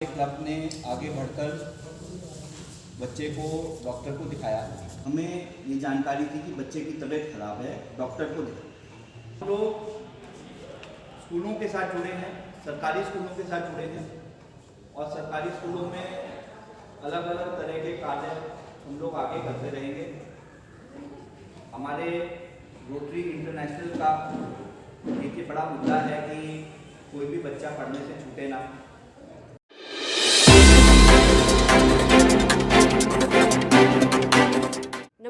Club ने आगे बढ़कर बच्चे को डॉक्टर को दिखाया। हमें ये जानकारी थी कि बच्चे की तबीयत खराब है, डॉक्टर को दिखाया। हम लोग स्कूलों के साथ जुड़े हैं, सरकारी स्कूलों के साथ जुड़े हैं और सरकारी स्कूलों में अलग अलग तरह के कार्य हम लोग आगे करते रहेंगे। हमारे रोटरी इंटरनेशनल का एक बड़ा मुद्दा है कि कोई भी बच्चा पढ़ने से छूटे ना।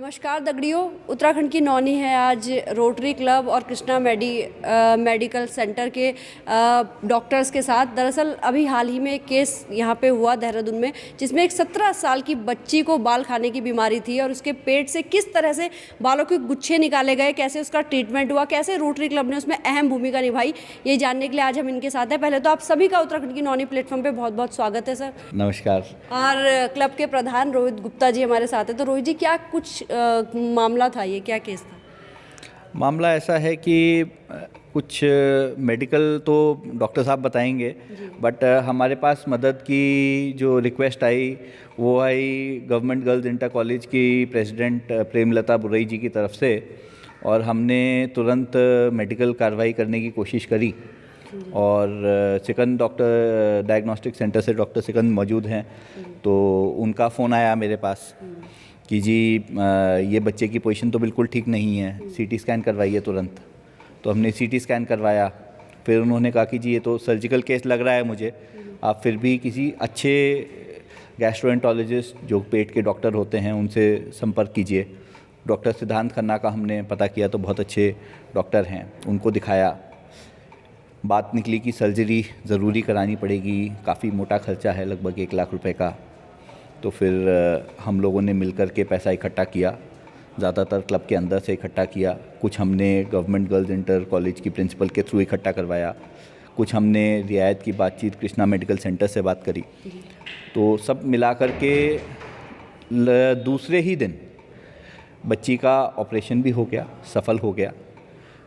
नमस्कार दगड़ियों, उत्तराखंड की नौनी है आज रोटरी क्लब और कृष्णा मेडिकल सेंटर के डॉक्टर्स के साथ। दरअसल अभी हाल ही में एक केस यहाँ पे हुआ देहरादून में, जिसमें एक 17 साल की बच्ची को बाल खाने की बीमारी थी और उसके पेट से किस तरह से बालों के गुच्छे निकाले गए, कैसे उसका ट्रीटमेंट हुआ, कैसे रोटरी क्लब ने उसमें अहम भूमिका निभाई, ये जानने के लिए आज हम इनके साथ हैं। पहले तो आप सभी का उत्तराखंड की नौनी प्लेटफॉर्म पर बहुत बहुत स्वागत है सर। नमस्कार। और क्लब के प्रधान रोहित गुप्ता जी हमारे साथ हैं। तो रोहित जी, क्या कुछ मामला था, ये क्या केस था? मामला ऐसा है कि कुछ मेडिकल तो डॉक्टर साहब बताएंगे, बट हमारे पास मदद की जो रिक्वेस्ट आई वो आई गवर्नमेंट गर्ल्स इंटर कॉलेज की प्रेसिडेंट प्रेमलता बुर्रई जी की तरफ से, और हमने तुरंत मेडिकल कार्रवाई करने की कोशिश करी। और सिकंद डॉक्टर डायग्नोस्टिक सेंटर से डॉक्टर सिकंद मौजूद हैं, तो उनका फ़ोन आया मेरे पास कि जी ये बच्चे की पोजीशन तो बिल्कुल ठीक नहीं है, सीटी स्कैन करवाइए तुरंत। तो हमने सीटी स्कैन करवाया। फिर उन्होंने कहा कि जी ये तो सर्जिकल केस लग रहा है मुझे, आप फिर भी किसी अच्छे गैस्ट्रोएंटरोलॉजिस्ट जो पेट के डॉक्टर होते हैं उनसे संपर्क कीजिए। डॉक्टर सिद्धांत खन्ना का हमने पता किया तो बहुत अच्छे डॉक्टर हैं, उनको दिखाया। बात निकली कि सर्जरी ज़रूरी करानी पड़ेगी, काफ़ी मोटा खर्चा है, लगभग 1 लाख रुपए का। तो फिर हम लोगों ने मिलकर के पैसा इकट्ठा किया, ज़्यादातर क्लब के अंदर से इकट्ठा किया, कुछ हमने गवर्नमेंट गर्ल्स इंटर कॉलेज की प्रिंसिपल के थ्रू इकट्ठा करवाया, कुछ हमने रियायत की बातचीत कृष्णा मेडिकल सेंटर से बात करी। तो सब मिला कर के दूसरे ही दिन बच्ची का ऑपरेशन भी हो गया, सफल हो गया।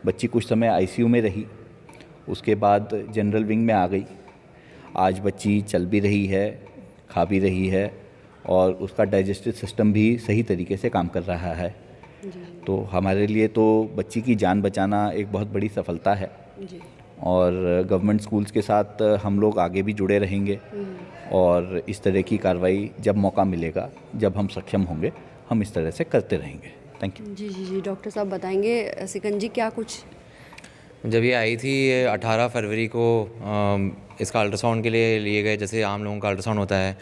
बच्ची कुछ समय आईसीयू में रही, उसके बाद जनरल विंग में आ गई। आज बच्ची चल भी रही है, खा भी रही है और उसका डाइजेस्टिव सिस्टम भी सही तरीके से काम कर रहा है। तो हमारे लिए तो बच्ची की जान बचाना एक बहुत बड़ी सफलता है। और गवर्नमेंट स्कूल्स के साथ हम लोग आगे भी जुड़े रहेंगे और इस तरह की कार्रवाई जब मौका मिलेगा, जब हम सक्षम होंगे, हम इस तरह से करते रहेंगे। Thank you. जी, डॉक्टर साहब बताएंगे। सिकंद जी, क्या कुछ? जब ये आई थी 18 फरवरी को इसका अल्ट्रासाउंड के लिए गए, जैसे आम लोगों का अल्ट्रासाउंड होता है।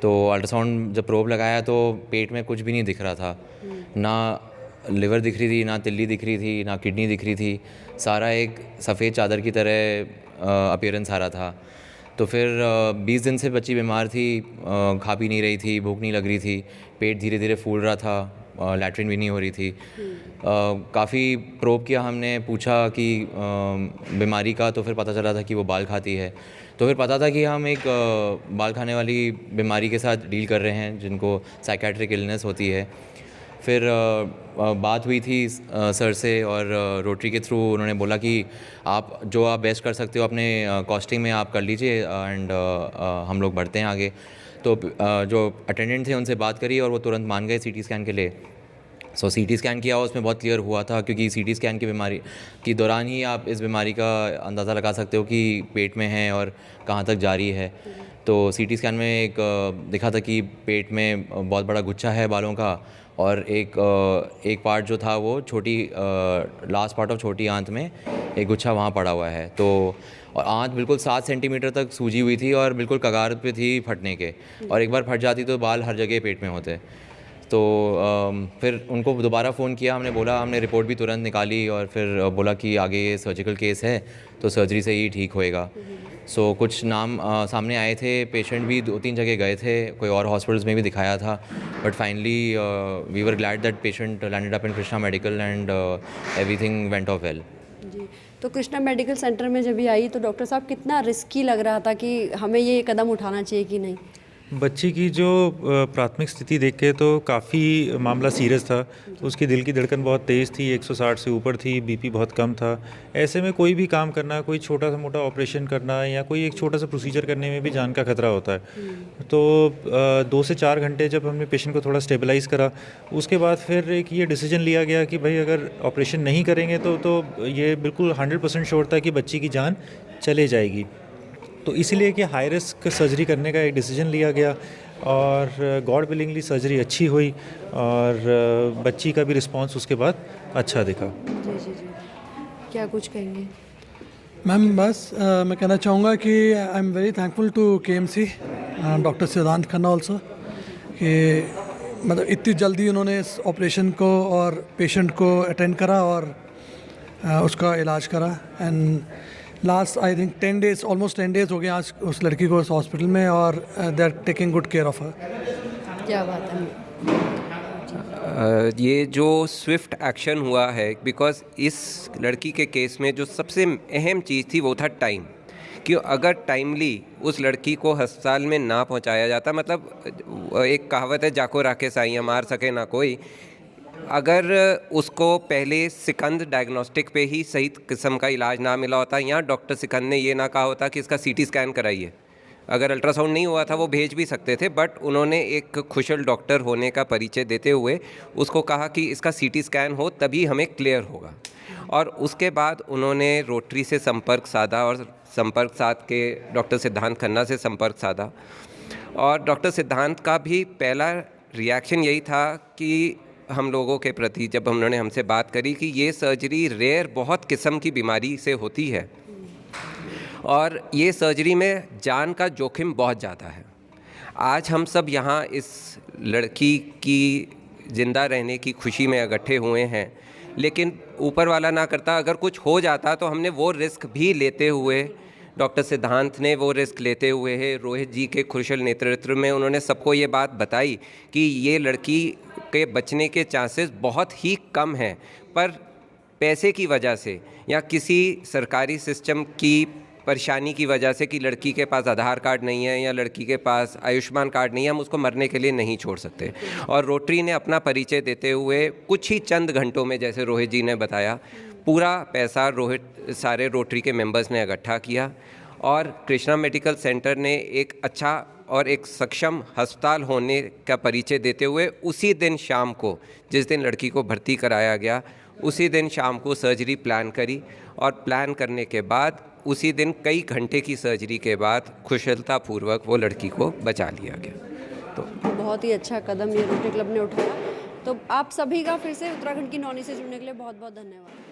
तो अल्ट्रासाउंड जब प्रोब लगाया तो पेट में कुछ भी नहीं दिख रहा था, ना लिवर दिख रही थी, ना तिल्ली दिख रही थी, ना किडनी दिख रही थी। सारा एक सफ़ेद चादर की तरह अपीयरेंस आ रहा था। तो फिर 20 दिन से बच्ची बीमार थी, खा भी नहीं रही थी, भूख नहीं लग रही थी, पेट धीरे धीरे फूल रहा था, लैट्रिन भी नहीं हो रही थी। काफ़ी प्रोब किया हमने, पूछा कि बीमारी का, तो फिर पता चला था कि वो बाल खाती है। तो फिर पता था कि हम एक बाल खाने वाली बीमारी के साथ डील कर रहे हैं, जिनको साइकेट्रिक इलनेस होती है। फिर बात हुई थी सर से, और रोटरी के थ्रू उन्होंने बोला कि आप बेस्ट कर सकते हो अपने कॉस्टिंग में आप कर लीजिए, एंड हम लोग बढ़ते हैं आगे। तो जो अटेंडेंट थे उनसे बात करी और वो तुरंत मान गए सीटी स्कैन के लिए। सो सीटी स्कैन किया, उसमें बहुत क्लियर हुआ था, क्योंकि सीटी स्कैन की बीमारी के दौरान ही आप इस बीमारी का अंदाज़ा लगा सकते हो कि पेट में है और कहाँ तक जारी है। तो सीटी स्कैन में एक दिखा था कि पेट में बहुत बड़ा गुच्छा है बालों का, और एक पार्ट जो था वो छोटी लास्ट पार्ट ऑफ छोटी आंत में एक गुच्छा वहाँ पड़ा हुआ है। तो और आंत बिल्कुल 7 सेंटीमीटर तक सूजी हुई थी और बिल्कुल कगार पे थी फटने के, और एक बार फट जाती तो बाल हर जगह पेट में होते। तो फिर उनको दोबारा फ़ोन किया, हमने रिपोर्ट भी तुरंत निकाली, और फिर बोला कि आगे ये सर्जिकल केस है तो सर्जरी से ही ठीक होएगा। सो कुछ नाम सामने आए थे, पेशेंट भी 2-3 जगह गए थे, कोई और हॉस्पिटल्स में भी दिखाया था, but finally we were glad that patient landed up in Krishna medical and everything went off well. जी, तो कृष्णा मेडिकल सेंटर में जब ये आई तो डॉक्टर साहब, कितना रिस्की लग रहा था कि हमें ये कदम उठाना चाहिए कि नहीं? बच्ची की जो प्राथमिक स्थिति देख के तो काफ़ी मामला सीरियस था। उसकी दिल की धड़कन बहुत तेज़ थी, 160 से ऊपर थी, बीपी बहुत कम था। ऐसे में कोई भी काम करना, कोई छोटा सा मोटा ऑपरेशन करना या कोई एक छोटा सा प्रोसीजर करने में भी जान का खतरा होता है। तो 2 से 4 घंटे जब हमने पेशेंट को थोड़ा स्टेबलाइज़ करा, उसके बाद फिर एक ये डिसीजन लिया गया कि भाई अगर ऑपरेशन नहीं करेंगे तो ये बिल्कुल 100% श्योर था कि बच्ची की जान चले जाएगी। तो इसलिए कि हाई रिस्क सर्जरी करने का एक डिसीजन लिया गया और गॉड विलिंगली सर्जरी अच्छी हुई और बच्ची का भी रिस्पांस उसके बाद अच्छा दिखा। जी जी जी, क्या कुछ कहेंगे? मैम बस मैं कहना चाहूँगा कि I am very thankful to KMC doctor Siddhant Khanna also कि मतलब इतनी जल्दी उन्होंने इस ऑपरेशन को और पेशेंट को अटेंड करा और उसका इलाज करा। And last I think 10 days almost 10 days हो गए आज उस लड़की को इस हॉस्पिटल में और they are taking good care of her. क्या बात है। ये जो स्विफ्ट एक्शन हुआ है, बिकॉज़ इस लड़की के केस में जो सबसे अहम चीज़ थी वो था टाइम, कि अगर टाइमली उस लड़की को अस्पताल में ना पहुंचाया जाता, मतलब एक कहावत है जाको राके साइयाँ मार सके ना कोई, अगर उसको पहले सिकंद डायग्नोस्टिक पे ही सही किस्म का इलाज ना मिला होता या डॉक्टर सिकंद ने ये ना कहा होता कि इसका CT स्कैन कराइए, अगर अल्ट्रासाउंड नहीं हुआ था वो भेज भी सकते थे, बट उन्होंने एक कुशल डॉक्टर होने का परिचय देते हुए उसको कहा कि इसका CT स्कैन हो तभी हमें क्लियर होगा। और उसके बाद उन्होंने रोटरी से संपर्क साधा और संपर्क साध के डॉक्टर सिद्धांत खन्ना से संपर्क साधा और डॉक्टर सिद्धांत का भी पहला रिएक्शन यही था कि हम लोगों के प्रति जब उन्होंने हमसे बात करी कि ये सर्जरी रेयर बहुत किस्म की बीमारी से होती है और ये सर्जरी में जान का जोखिम बहुत ज़्यादा है। आज हम सब यहाँ इस लड़की की ज़िंदा रहने की खुशी में इकट्ठे हुए हैं, लेकिन ऊपर वाला ना करता अगर कुछ हो जाता तो हमने वो रिस्क भी लेते हुए, डॉक्टर सिद्धांत ने वो रिस्क लेते हुए है, रोहित जी के कुशल नेतृत्व में उन्होंने सबको ये बात बताई कि ये लड़की के बचने के चांसेस बहुत ही कम हैं, पर पैसे की वजह से या किसी सरकारी सिस्टम की परेशानी की वजह से कि लड़की के पास आधार कार्ड नहीं है या लड़की के पास आयुष्मान कार्ड नहीं है, हम उसको मरने के लिए नहीं छोड़ सकते। और रोटरी ने अपना परिचय देते हुए कुछ ही चंद घंटों में, जैसे रोहित जी ने बताया, पूरा पैसा सारे रोटरी के मेंबर्स ने इकट्ठा किया और कृष्णा मेडिकल सेंटर ने एक अच्छा और एक सक्षम अस्पताल होने का परिचय देते हुए उसी दिन शाम को, जिस दिन लड़की को भर्ती कराया गया, उसी दिन शाम को सर्जरी प्लान करी और प्लान करने के बाद उसी दिन कई घंटे की सर्जरी के बाद कुशलतापूर्वक वो लड़की को बचा लिया गया। तो बहुत ही अच्छा कदम ये रोटरी क्लब ने उठाया। तो आप सभी का फिर से उत्तराखंड की नौनी से जुड़ने के लिए बहुत बहुत धन्यवाद।